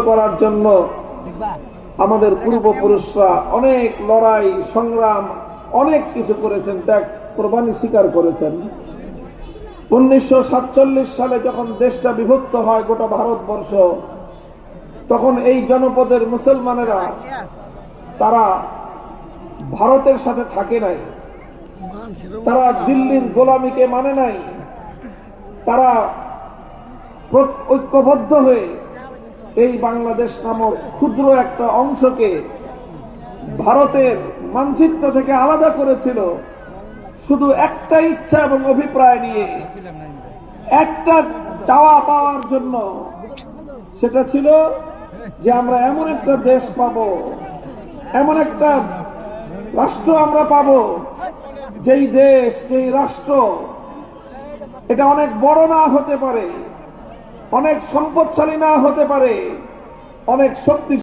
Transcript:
করার জন্য আমাদের পূর্বপুরুষরা অনেক লড়াই সংগ্রাম অনেক কিছু করেছেন, ত্যাগ কোরবানি স্বীকার করেছেন। 1947 সালে যখন দেশটা বিভক্ত হয় গোটা ভারতবর্ষ, তখন এই জনপদের মুসলমানেরা তারা ভারতের সাথে থাকে নাই, তারা দিল্লির গোলামিকে মানে নাই, তারা ঐক্যবদ্ধ হয়ে এই বাংলাদেশ নামক ক্ষুদ্র একটা অংশকে ভারতের মানচিত্র থেকে আলাদা করেছিল শুধু একটা ইচ্ছা এবং অভিপ্রায় নিয়ে, একটা চাওয়া পাওয়ার জন্য। সেটা ছিল যে আমরা এমন একটা দেশ পাবো, এমন একটা রাষ্ট্র আমরা পাবো, যেই দেশ যেই রাষ্ট্র এটা অনেক বড় না হতে পারে, অনেক সম্পদশালী না হতে পারে, অনেক শক্তিশালী